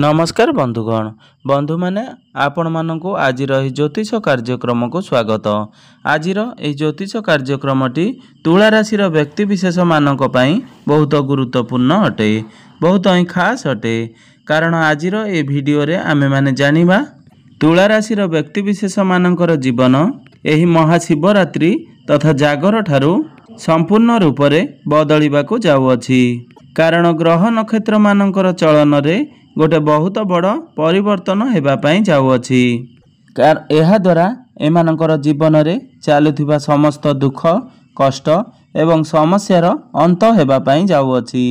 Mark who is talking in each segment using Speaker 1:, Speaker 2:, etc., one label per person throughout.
Speaker 1: नमस्कार बंधुगण बंधु माने आपण मानकु आज ज्योतिष कार्यक्रम को स्वागत। आज ज्योतिष कार्यक्रमटी तुला राशि व्यक्ति विशेष मानक पई बहुत गुरुत्वपूर्ण अटे, बहुत ही खास अटे। कारण आज ये वीडियो रे आमे माने जानिबा तुला राशि व्यक्ति विशेष मानकर जीवन एही महाशिवरात्रि तथा जागर ठारू संपूर्ण रूप से बदलिबाकू जाउअछि। कारण ग्रह नक्षत्र मानकर चलन रे गोटे बहुत बड़ परिवर्तन हेबापई जाउअछि। एहा द्वारा एमानकर जीवन रे चालुथिबा समस्त दुख कष्ट एवं समस्यार अंत हेबापई जाउअछि।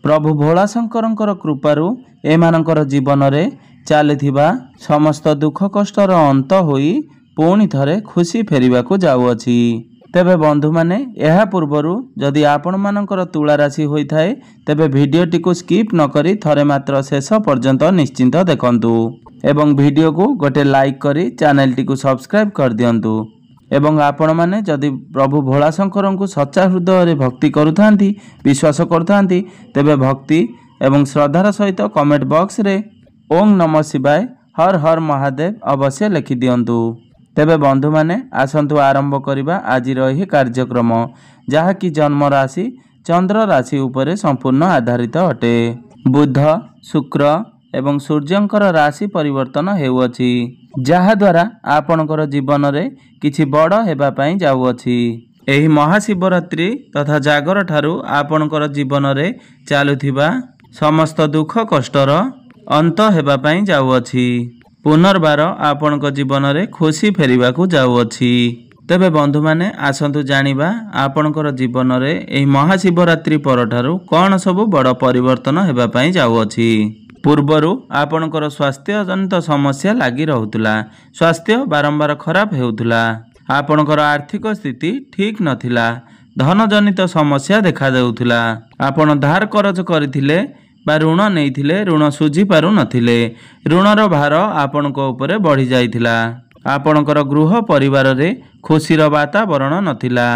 Speaker 1: प्रभु भोला शंकरंकर कृपारु एमानकर जीवन रे चालुथिबा समस्त दुख कष्टर अंत होई पुणी थरे खुशी फेरिबाकू जाउअछि। तेबे बंधु माने एहा पूर्वरु जदि आपण मानकर तुला राशि होई थाए तेबे वीडियोटी को स्किप न करी थरे मात्र शेष पर्यंत निश्चिंत देखंतु एवं वीडियो को गोटे लाइक करी चैनल टी को सब्सक्राइब कर दियंतु। एवं आपण माने जदि प्रभु भोला शंकर को सच्चा हृदय रे भक्ति करुथांती विश्वास करुथांती तेबे भक्ति एवं श्रद्धार सहित कमेंट बॉक्स रे ओम नमः शिवाय हर हर महादेव अवश्य लिखि दियंतु। तेबे बंधु माने आसंतु आरंभ करिबा आज रही कार्यक्रम जहाँकि जन्म राशि चंद्र राशि उपरे संपूर्ण आधारित अटे। बुध शुक्र एवं सूर्यंकर राशि परिवर्तन हेउअछि जहा द्वारा आपणकर जीवन रे किछि बड़ हेबा पई जाउअछि। एही महाशिवरात्रि तथा जागर ठारू आपणकर जीवन रे चालुथिबा समस्त दुख कष्टर अंत हेबा पई जाउअछि। पुनर्बार आपणक जीवन रे खुशी फेरिबाकू जाउअछि। तेबे बंधु माने आसंतु जानिबा आपणकर जीवन रे एही महाशिवरात्रि परठारू कौन सब बड़ परिवर्तन हेबा पई जाउअछि। पूर्वरु आपणकर स्वास्थ्य जनित समस्या लागी रहुतला, स्वास्थ्य बारंबार खराब हेउतला, आपणकर आर्थिक स्थिति ठीक नथिला, धन जनित समस्या देखा देउतला, आपण धार करज करथिले बा ऋण नहीं ऋण सुझी पारु नथिले, ऋणर भार आपणक उपरे बढ़ी जाइथिला, आपणकर गृह परिवार रे खुशीर वातावरण नथिला,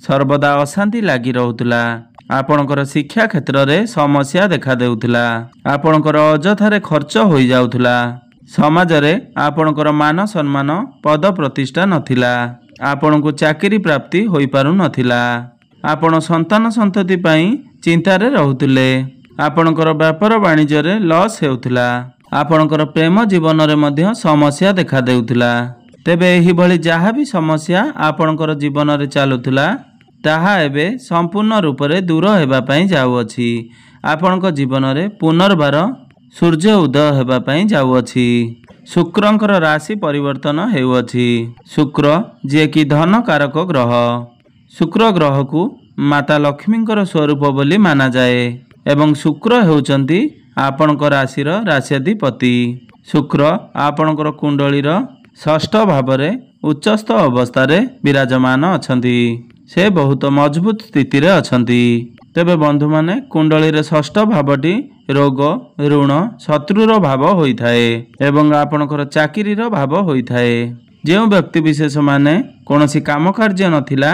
Speaker 1: सर्वदा अशांति लागी रहुतला, आपणकर शिक्षा क्षेत्र रे समस्या देखा देउथला, आपणकर अजथारे खर्च होई जाउथला, समाज रे आपणकर मान सम्मान पद प्रतिष्ठा नथिला, आपणको चाकरी प्राप्ति होई पारु नथिला, आपण संतान संतति पई चिंतारे रहुतले, आपणकर व्यापार वाणिज्य रे लॉस हेउथला, आपणकर प्रेम जीवन रे मध्य समस्या देखा देउथला। तेबे एही भली जहा भी समस्या आपणकर जीवन रे चालुथला ताहा एबे संपूर्ण रूप रे दूर हेबा पई जाउअछि। आपणक जीवन रे पुनर्बार सूर्य उदय हेबा पई जाउअछि। शुक्रंकर राशि परिवर्तन हेउअछि। शुक्र जे कि धन कारक ग्रह, शुक्र ग्रह को माता लक्ष्मींकर स्वरूप बोली माना जाए एवं शुक्र हेउचंती आपणक राशिर राश्याधिपति। शुक्र आपणकर कुंडलीर षष्ठ भाव रे उच्चस्थ अवस्था रे विराजमान अछंती, से बहुत मजबूत स्थिति रे अछंती। तेबे बंधु माने कुंडली रे षष्ठ भावटी रोग ऋण शत्रुर भाव होइथाए एवं आपणकर चाकिरीर भाव होइथाए। जेउ व्यक्ति विशेष माने कोनोसी काम कार्य नथिला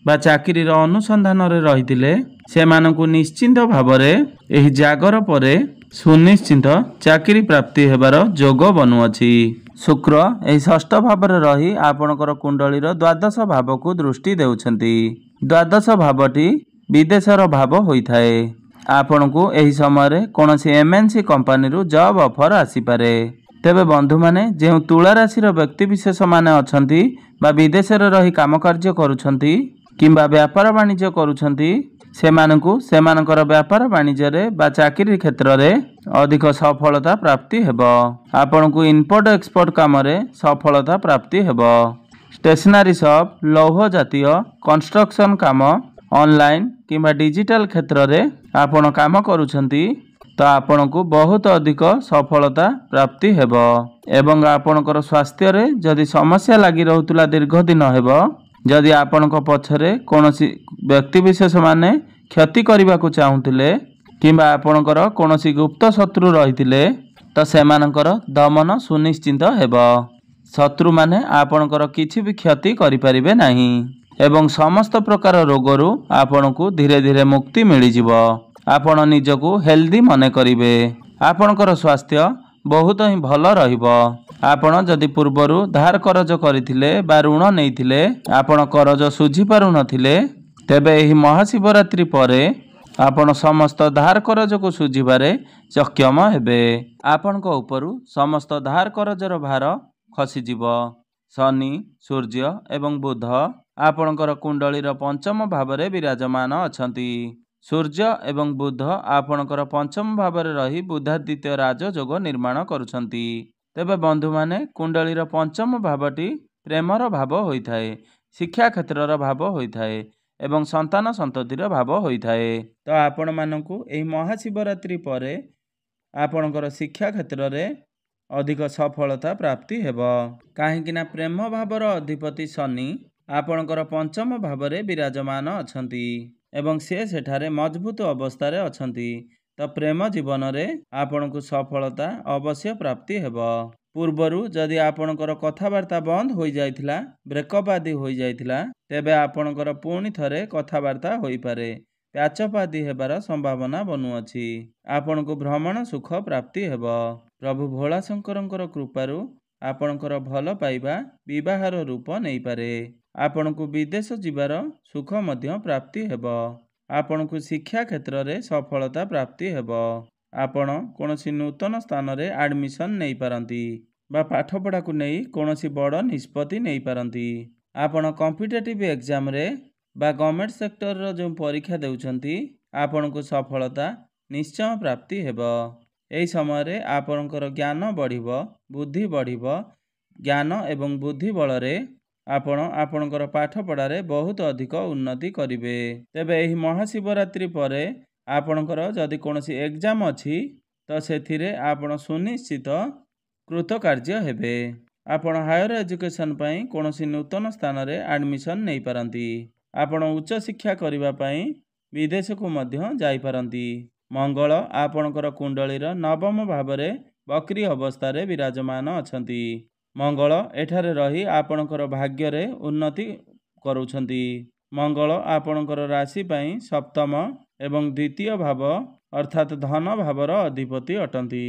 Speaker 1: बा चाकिरीर अनुसंधान रे रहिथिले सेमानकु निश्चिंत भावरे एही जागर परे सुनिश्चित चाकरी प्राप्ति हेबार जोग बनुअछि। शुक्र एही षष्ठ भावरे रही आपणकर कुंडलीर द्वादश भाव को दृष्टि देउछंती। द्वादश भावटी विदेशर भाव होइथाए। आपणकु एही समय कोनोसी एमएनसी कंपनी रु जॉब ऑफर आसी पारे। तेबे बंधु माने जेउ तुला राशि व्यक्ति विशेष माने अछंती बा विदेश रे रही काम कार्य करूछंती किंबा व्यापार वाणिज्य करूछंती सेमानकु सेमानकर व्यापार वाणिज्य रे बा चाकरी क्षेत्र रे अधिक सफलता प्राप्ति हेबो। आपणकु इम्पोर्ट एक्सपोर्ट काम रे सफलता प्राप्ति हेबो। स्टेशनरी शॉप लौह जातीय कंस्ट्रक्शन काम ऑनलाइन किंबा डिजिटल क्षेत्र रे आपण काम करूछंती तो आपणकु बहुत अधिक सफलता प्राप्ति हेबो। एवं आपणकर स्वास्थ्य रे जदि समस्या लागी रहुतला दीर्घ दिन हेबो, जदि आपणक पछरे कोनोसी व्यक्ति विशेष माने क्षति करने को चाहूले किंबा आपणकर कोनोसी गुप्त शत्रु रहिथिले तो सेमानकर दमन सुनिश्चित हेबो। शत्रु माने आपणकर किछि भी क्षति करि परिबे नाही एवं समस्त प्रकार रोगरु आपणकु धीरे धीरे मुक्ति मिली जिवो। आपण निजको हेल्दी मने करिवे। ଆପଣଙ୍କର ସ୍ୱାସ୍ଥ୍ୟ ବହୁତ ହିଁ ଭଲ ରହିବ। ଆପଣ ଯଦି ପୂର୍ବରୁ ଧାର କରଜ କରିଥିଲେ ବା ଋଣ ନେଇଥିଲେ, ଆପଣ କରଜ ଶୁଝି ପାରୁନଥିଲେ, ତେବେ ଏହି ମହାଶିବରାତ୍ରି ପରେ ଆପଣ ସମସ୍ତ ଧାର କରଜକୁ ଶୁଝିବାରେ ସକ୍ଷମ ହେବେ। ଆପଣଙ୍କ ଉପରୁ ସମସ୍ତ ଧାର କରଜର ଭାର ଖସିଯିବ। ଶନି, ସୂର୍ଯ୍ୟ ଏବଂ ବୁଧ ଆପଣଙ୍କର କୁଣ୍ଡଳୀର ପଞ୍ଚମ ଭାବରେ ବିରାଜମାନ ଅଛନ୍ତି। ସୂର୍ଯ୍ୟ ଏବଂ ବୁଧ ଆପଣଙ୍କର ପଞ୍ଚମ ଭାବରେ ରହି ବୁଧାଦିତ୍ୟ ରାଜଯୋଗ ନିର୍ମାଣ କରୁଛନ୍ତି। ତେବେ ବନ୍ଧୁମାନେ, କୁଣ୍ଡଳୀର ପଞ୍ଚମ ଭାବଟି ପ୍ରେମର ଭାବ ହୋଇଥାଏ, ଶିକ୍ଷା କ୍ଷେତ୍ରର ଭାବ ହୋଇଥାଏ ଏବଂ ସନ୍ତାନ ସନ୍ତତିର ଭାବ ହୋଇଥାଏ। ତ ଆପଣମାନଙ୍କୁ ଏହି ମହାଶିବରାତ୍ରି ପରେ ଆପଣଙ୍କର ଶିକ୍ଷା କ୍ଷେତ୍ରରେ ଅଧିକ ସଫଳତା ପ୍ରାପ୍ତି ହେବ। କାହିଁକିନା ପ୍ରେମ ଭାବର ଅଧିପତି ଶନି ଆପଣଙ୍କର ପଞ୍ଚମ ଭାବରେ ବିରାଜମାନ ଅଛନ୍ତି ଏବଂ ସେ ସେଠାରେ ମଜବୁତ ଅବସ୍ଥାରେ ଅଛନ୍ତି। ତ ପ୍ରେମ ଜୀବନରେ ଆପଣଙ୍କୁ ସଫଳତା ଅବଶ୍ୟ ପ୍ରାପ୍ତି ହେବ। ପୂର୍ବରୁ ଯଦି ଆପଣଙ୍କର କଥାବାର୍ତ୍ତା ବନ୍ଦ ହୋଇଯାଇଥିଲା, ବ୍ରେକଅପ୍ ଆଦି ହୋଇଯାଇଥିଲା, ତେବେ ଆପଣଙ୍କର ପୁଣି ଥରେ କଥାବାର୍ତ୍ତା ହୋଇପାରେ, ପ୍ୟାଚଅପ୍ ଆଦି ହେବାର ସମ୍ଭାବନା ବନୁଅଛି। ଆପଣଙ୍କୁ ଭ୍ରମଣ ସୁଖ ପ୍ରାପ୍ତି ହେବ। ପ୍ରଭୁ ଭୋଳାଶଙ୍କରଙ୍କର କୃପାରୁ ଆପଣଙ୍କର ଭଲ ପାଇବା ବିବାହର ରୂପ ନେଇପାରେ। ଆପଣଙ୍କୁ ବିଦେଶ ଯିବାର ସୁଖ ମଧ୍ୟ ପ୍ରାପ୍ତି ହେବ। ଆପଣଙ୍କୁ ଶିକ୍ଷା କ୍ଷେତ୍ରରେ ସଫଳତା ପ୍ରାପ୍ତି ହେବ। ଆପଣ କୌଣସି ନୂତନ ସ୍ଥାନରେ ଆଡ଼ମିସନ୍ ନେଇପାରନ୍ତି ବା ପାଠପଢ଼ାକୁ ନେଇ କୌଣସି ବଡ଼ ନିଷ୍ପତ୍ତି ନେଇପାରନ୍ତି। ଆପଣ କମ୍ପିଟେଟିଭ୍ ଏକ୍ଜାମରେ ବା ଗଭର୍ଣ୍ଣମେଣ୍ଟ ସେକ୍ଟରର ଯେଉଁ ପରୀକ୍ଷା ଦେଉଛନ୍ତି, ଆପଣଙ୍କୁ ସଫଳତା ନିଶ୍ଚୟ ପ୍ରାପ୍ତି ହେବ। ଏହି ସମୟରେ ଆପଣଙ୍କର ଜ୍ଞାନ ବଢ଼ିବ, ବୁଦ୍ଧି ବଢ଼ିବ। ଜ୍ଞାନ ଏବଂ ବୁଦ୍ଧି ବଳରେ ଆପଣ ଆପଣଙ୍କର ପାଠପଢ଼ାରେ ବହୁତ ଅଧିକ ଉନ୍ନତି କରିବେ। ତେବେ ଏହି ମହାଶିବରାତ୍ରି ପରେ ଆପଣଙ୍କର ଯଦି କୌଣସି ଏକ୍ଜାମ ଅଛି, ତ ସେଥିରେ ଆପଣ ସୁନିଶ୍ଚିତ କୃତକାର୍ଯ୍ୟ ହେବେ। ଆପଣ ହାୟର ଏଜୁକେସନ୍ ପାଇଁ କୌଣସି ନୂତନ ସ୍ଥାନରେ ଆଡ଼ମିସନ୍ ନେଇପାରନ୍ତି। ଆପଣ ଉଚ୍ଚଶିକ୍ଷା କରିବା ପାଇଁ ବିଦେଶକୁ ମଧ୍ୟ ଯାଇପାରନ୍ତି। ମଙ୍ଗଳ ଆପଣଙ୍କର କୁଣ୍ଡଳୀର ନବମ ଭାବରେ ବକ୍ରି ଅବସ୍ଥାରେ ବିରାଜମାନ ଅଛନ୍ତି। ମଙ୍ଗଳ ଏଠାରେ ରହି ଆପଣଙ୍କର ଭାଗ୍ୟରେ ଉନ୍ନତି କରୁଛନ୍ତି। ମଙ୍ଗଳ ଆପଣଙ୍କର ରାଶି ପାଇଁ ସପ୍ତମ ଏବଂ ଦ୍ୱିତୀୟ ଭାବ ଅର୍ଥାତ୍ ଧନ ଭାବର ଅଧିପତି ଅଟନ୍ତି।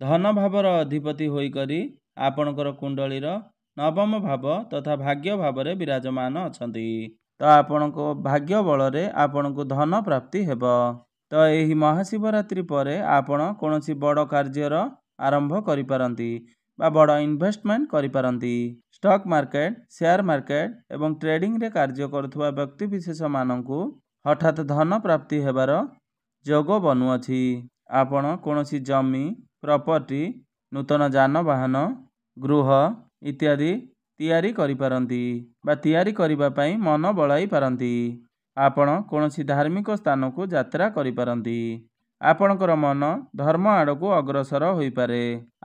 Speaker 1: ଧନ ଭାବର ଅଧିପତି ହୋଇକରି ଆପଣଙ୍କର କୁଣ୍ଡଳୀର ନବମ ଭାବ ତଥା ଭାଗ୍ୟ ଭାବରେ ବିରାଜମାନ ଅଛନ୍ତି। ତ ଆପଣଙ୍କ ଭାଗ୍ୟ ବଳରେ ଆପଣଙ୍କୁ ଧନ ପ୍ରାପ୍ତି ହେବ। ତ ଏହି ମହାଶିବରାତ୍ରି ପରେ ଆପଣ କୌଣସି ବଡ଼ କାର୍ଯ୍ୟର ଆରମ୍ଭ କରିପାରନ୍ତି ବା ବଡ଼ ଇନଭେଷ୍ଟମେଣ୍ଟ କରିପାରନ୍ତି। ଷ୍ଟକ୍ ମାର୍କେଟ, ସେୟାର ମାର୍କେଟ ଏବଂ ଟ୍ରେଡିଂରେ କାର୍ଯ୍ୟ କରୁଥିବା ବ୍ୟକ୍ତିବିଶେଷମାନଙ୍କୁ ହଠାତ୍ ଧନ ପ୍ରାପ୍ତି ହେବାର ଯୋଗ ବନୁଅଛି। ଆପଣ କୌଣସି ଜମି, ପ୍ରପର୍ଟି, ନୂତନ ଯାନବାହନ, ଗୃହ ଇତ୍ୟାଦି ତିଆରି କରିପାରନ୍ତି ବା ତିଆରି କରିବା ପାଇଁ ମନ ବଳାଇ ପାରନ୍ତି। ଆପଣ କୌଣସି ଧାର୍ମିକ ସ୍ଥାନକୁ ଯାତ୍ରା କରିପାରନ୍ତି। ଆପଣଙ୍କର ମନ ଧର୍ମ ଆଡ଼କୁ ଅଗ୍ରସର ହୋଇପାରେ।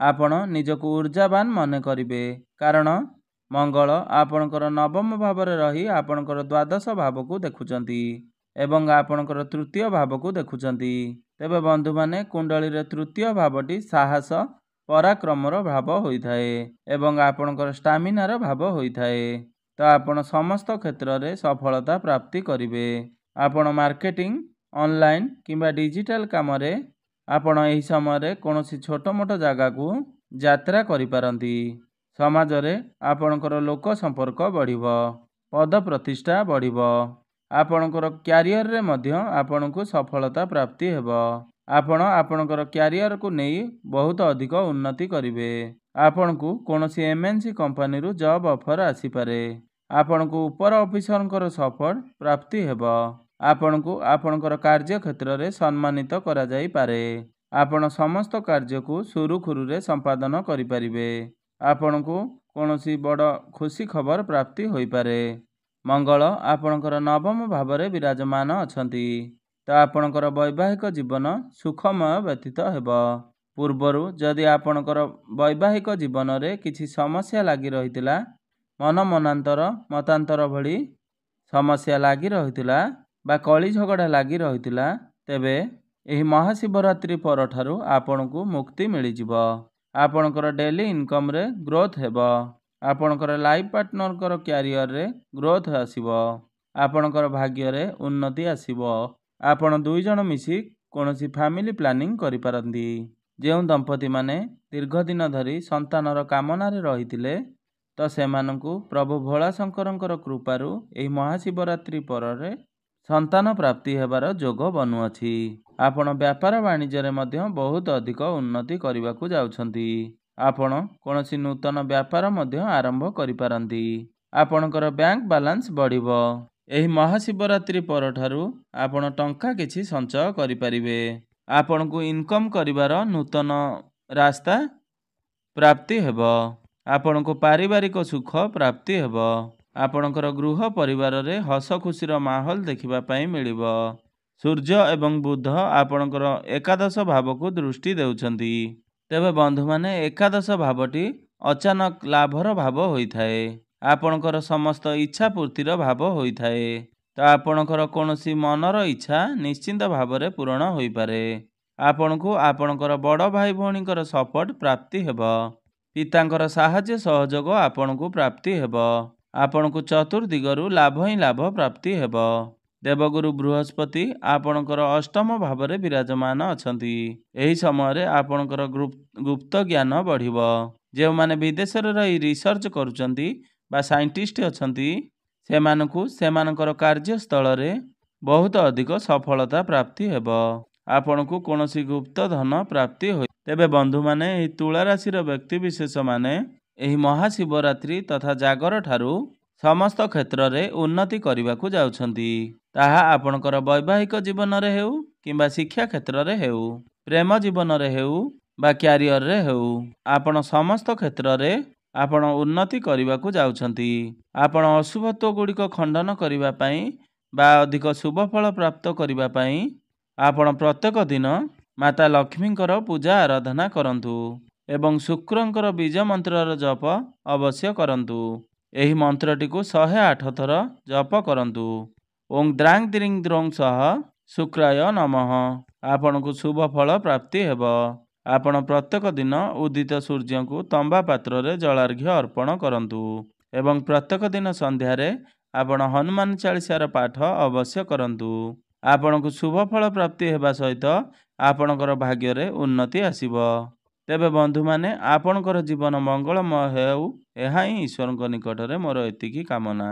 Speaker 1: ଆପଣ ନିଜକୁ ଊର୍ଜାବାନ ମନେ କରିବେ, କାରଣ ମଙ୍ଗଳ ଆପଣଙ୍କର ନବମ ଭାବରେ ରହି ଆପଣଙ୍କର ଦ୍ୱାଦଶ ଭାବକୁ ଦେଖୁଛନ୍ତି ଏବଂ ଆପଣଙ୍କର ତୃତୀୟ ଭାବକୁ ଦେଖୁଛନ୍ତି। ତେବେ ବନ୍ଧୁମାନେ, କୁଣ୍ଡଳୀର ତୃତୀୟ ଭାବଟି ସାହସ, ପରାକ୍ରମର ଭାବ ହୋଇଥାଏ ଏବଂ ଆପଣଙ୍କର ଷ୍ଟାମିନାର ଭାବ ହୋଇଥାଏ। ତ ଆପଣ ସମସ୍ତ କ୍ଷେତ୍ରରେ ସଫଳତା ପ୍ରାପ୍ତି କରିବେ। ଆପଣ ମାର୍କେଟିଂ, ଅନଲାଇନ୍ କିମ୍ବା ଡିଜିଟାଲ କାମରେ ଆପଣ ଏହି ସମୟରେ କୌଣସି ଛୋଟ ମୋଟ ଜାଗାକୁ ଯାତ୍ରା କରିପାରନ୍ତି। ସମାଜରେ ଆପଣଙ୍କର ଲୋକ ସମ୍ପର୍କ ବଢ଼ିବ, ପଦ ପ୍ରତିଷ୍ଠା ବଢ଼ିବ। ଆପଣଙ୍କର କ୍ୟାରିୟରରେ ମଧ୍ୟ ଆପଣଙ୍କୁ ସଫଳତା ପ୍ରାପ୍ତି ହେବ। ଆପଣ ଆପଣଙ୍କର କ୍ୟାରିୟରକୁ ନେଇ ବହୁତ ଅଧିକ ଉନ୍ନତି କରିବେ। ଆପଣଙ୍କୁ କୌଣସି MNC କମ୍ପାନୀରୁ ଜବ୍ ଅଫର ଆସିପାରେ। ଆପଣଙ୍କୁ ଉପର ଅଫିସରଙ୍କର ସପୋର୍ଟ ପ୍ରାପ୍ତି ହେବ। ଆପଣଙ୍କୁ ଆପଣଙ୍କର କାର୍ଯ୍ୟକ୍ଷେତ୍ରରେ ସମ୍ମାନିତ କରାଯାଇପାରେ। ଆପଣ ସମସ୍ତ କାର୍ଯ୍ୟକୁ ସୁରୁଖୁରୁରେ ସମ୍ପାଦନ କରିପାରିବେ। ଆପଣଙ୍କୁ କୌଣସି ବଡ଼ ଖୁସି ଖବର ପ୍ରାପ୍ତି ହୋଇପାରେ। ମଙ୍ଗଳ ଆପଣଙ୍କର ନବମ ଭାବରେ ବିରାଜମାନ ଅଛନ୍ତି। ତ ଆପଣଙ୍କର ବୈବାହିକ ଜୀବନ ସୁଖମୟ ବ୍ୟତୀତ ହେବ। ପୂର୍ବରୁ ଯଦି ଆପଣଙ୍କର ବୈବାହିକ ଜୀବନରେ କିଛି ସମସ୍ୟା ଲାଗି ରହିଥିଲା, ମତାନ୍ତର ଭଳି ସମସ୍ୟା ଲାଗି ରହିଥିଲା ବା କଳି ଝଗଡ଼ା ଲାଗି ରହିଥିଲା, ତେବେ ଏହି ମହାଶିବରାତ୍ରି ପରଠାରୁ ଆପଣଙ୍କୁ ମୁକ୍ତି ମିଳିଯିବ। ଆପଣଙ୍କର ଡେଲି ଇନକମ୍ରେ ଗ୍ରୋଥ୍ ହେବ। ଆପଣଙ୍କର ଲାଇଫ୍ ପାର୍ଟନରଙ୍କର କ୍ୟାରିୟରରେ ଗ୍ରୋଥ୍ ଆସିବ। ଆପଣଙ୍କର ଭାଗ୍ୟରେ ଉନ୍ନତି ଆସିବ। ଆପଣ ଦୁଇ ଜଣ ମିଶି କୌଣସି ଫ୍ୟାମିଲି ପ୍ଲାନିଂ କରିପାରନ୍ତି। ଯେଉଁ ଦମ୍ପତିମାନେ ଦୀର୍ଘଦିନ ଧରି ସନ୍ତାନର କାମନାରେ ରହିଥିଲେ ତ ସେମାନଙ୍କୁ ପ୍ରଭୁ ଭୋଳାଶଙ୍କରଙ୍କର କୃପାରୁ ଏହି ମହାଶିବରାତ୍ରି ପରରେ ସନ୍ତାନ ପ୍ରାପ୍ତି ହେବାର ଯୋଗ ବନୁଅଛି। ଆପଣ ବ୍ୟାପାର ବାଣିଜ୍ୟରେ ମଧ୍ୟ ବହୁତ ଅଧିକ ଉନ୍ନତି କରିବାକୁ ଯାଉଛନ୍ତି। ଆପଣ କୌଣସି ନୂତନ ବ୍ୟାପାର ମଧ୍ୟ ଆରମ୍ଭ କରିପାରନ୍ତି। ଆପଣଙ୍କର ବ୍ୟାଙ୍କ ବାଲାନ୍ସ ବଢ଼ିବ। ଏହି ମହାଶିବରାତ୍ରି ପରଠାରୁ ଆପଣ ଟଙ୍କା କିଛି ସଞ୍ଚୟ କରିପାରିବେ। ଆପଣଙ୍କୁ ଇନକମ୍ କରିବାର ନୂତନ ରାସ୍ତା ପ୍ରାପ୍ତି ହେବ। ଆପଣଙ୍କୁ ପାରିବାରିକ ସୁଖ ପ୍ରାପ୍ତି ହେବ। ଆପଣଙ୍କର ଗୃହ ପରିବାରରେ ହସ ଖୁସିର ମାହୋଲ ଦେଖିବା ପାଇଁ ମିଳିବ। ସୂର୍ଯ୍ୟ ଏବଂ ବୁଧ ଆପଣଙ୍କର ଏକାଦଶ ଭାବକୁ ଦୃଷ୍ଟି ଦେଉଛନ୍ତି। ତେବେ ବନ୍ଧୁମାନେ, ଏକାଦଶ ଭାବଟି ଅଚାନକ ଲାଭର ଭାବ ହୋଇଥାଏ। ଆପଣଙ୍କର ସମସ୍ତ ଇଚ୍ଛା ପୂର୍ତ୍ତିର ଭାବ ହୋଇଥାଏ। ତ ଆପଣଙ୍କର କୌଣସି ମନର ଇଚ୍ଛା ନିଶ୍ଚିନ୍ତ ଭାବରେ ପୂରଣ ହୋଇପାରେ। ଆପଣଙ୍କୁ ଆପଣଙ୍କର ବଡ଼ ଭାଇ ଭଉଣୀଙ୍କର ସପୋର୍ଟ ପ୍ରାପ୍ତି ହେବ। ପିତାଙ୍କର ସାହାଯ୍ୟ ସହଯୋଗ ଆପଣଙ୍କୁ ପ୍ରାପ୍ତି ହେବ। ଆପଣଙ୍କୁ ଚତୁର୍ଦିଗରୁ ଲାଭ ହିଁ ଲାଭ ପ୍ରାପ୍ତି ହେବ। ଦେବଗୁରୁ ବୃହସ୍ପତି ଆପଣଙ୍କର ଅଷ୍ଟମ ଭାବରେ ବିରାଜମାନ ଅଛନ୍ତି। ଏହି ସମୟରେ ଆପଣଙ୍କର ଗୁପ୍ତ ଜ୍ଞାନ ବଢ଼ିବ। ଯେଉଁମାନେ ବିଦେଶରେ ରହି ରିସର୍ଚ୍ଚ କରୁଛନ୍ତି ବା ସାଇଣ୍ଟିଷ୍ଟ ଅଛନ୍ତି ସେମାନଙ୍କୁ ସେମାନଙ୍କର କାର୍ଯ୍ୟସ୍ଥଳରେ ବହୁତ ଅଧିକ ସଫଳତା ପ୍ରାପ୍ତି ହେବ। ଆପଣଙ୍କୁ କୌଣସି ଗୁପ୍ତ ଧନ ପ୍ରାପ୍ତି ହୋଇ। ତେବେ ବନ୍ଧୁମାନେ, ଏହି ତୁଳା ରାଶିର ବ୍ୟକ୍ତିବିଶେଷମାନେ ଏହି ମହାଶିବରାତ୍ରି ତଥା ଜାଗର ଠାରୁ ସମସ୍ତ କ୍ଷେତ୍ରରେ ଉନ୍ନତି କରିବାକୁ ଯାଉଛନ୍ତି। ତାହା ଆପଣଙ୍କର ବୈବାହିକ ଜୀବନରେ ହେଉ କିମ୍ବା ଶିକ୍ଷା କ୍ଷେତ୍ରରେ ହେଉ, ପ୍ରେମ ଜୀବନରେ ହେଉ ବା କ୍ୟାରିୟରରେ ହେଉ, ଆପଣ ସମସ୍ତ କ୍ଷେତ୍ରରେ ଆପଣ ଉନ୍ନତି କରିବାକୁ ଯାଉଛନ୍ତି। ଆପଣ ଅଶୁଭତ୍ୱ ଗୁଡ଼ିକ ଖଣ୍ଡନ କରିବା ପାଇଁ ବା ଅଧିକ ଶୁଭଫଳ ପ୍ରାପ୍ତ କରିବା ପାଇଁ ଆପଣ ପ୍ରତ୍ୟେକ ଦିନ ମାତା ଲକ୍ଷ୍ମୀଙ୍କର ପୂଜା ଆରାଧନା କରନ୍ତୁ ଏବଂ ଶୁକ୍ରଙ୍କର ବୀଜ ମନ୍ତ୍ରର ଜପ ଅବଶ୍ୟ କରନ୍ତୁ। ଏହି ମନ୍ତ୍ରଟିକୁ 108 ଥର ଜପ କରନ୍ତୁ। ଓଂ ଦ୍ରାଂ ଦ୍ରିଂ ଦ୍ରୌଂ ସହ ଶୁକ୍ରାୟ ନମଃ। ଆପଣଙ୍କୁ ଶୁଭ ଫଳ ପ୍ରାପ୍ତି ହେବ। ଆପଣ ପ୍ରତ୍ୟେକ ଦିନ ଉଦିତ ସୂର୍ଯ୍ୟଙ୍କୁ ତମ୍ବା ପାତ୍ରରେ ଜଳାର୍ଘ୍ୟ ଅର୍ପଣ କରନ୍ତୁ ଏବଂ ପ୍ରତ୍ୟେକ ଦିନ ସନ୍ଧ୍ୟାରେ ଆପଣ ହନୁମାନ ଚାଳିଶାର ପାଠ ଅବଶ୍ୟ କରନ୍ତୁ। ଆପଣଙ୍କୁ ଶୁଭ ଫଳ ପ୍ରାପ୍ତି ହେବା ସହିତ ଆପଣଙ୍କର ଭାଗ୍ୟରେ ଉନ୍ନତି ଆସିବ। ତେବେ ବନ୍ଧୁମାନେ, ଆପଣଙ୍କର ଜୀବନ ମଙ୍ଗଳମୟ ହେଉ, ଏହା ହିଁ ଈଶ୍ୱରଙ୍କ ନିକଟରେ ମୋର ଏତିକି କାମନା।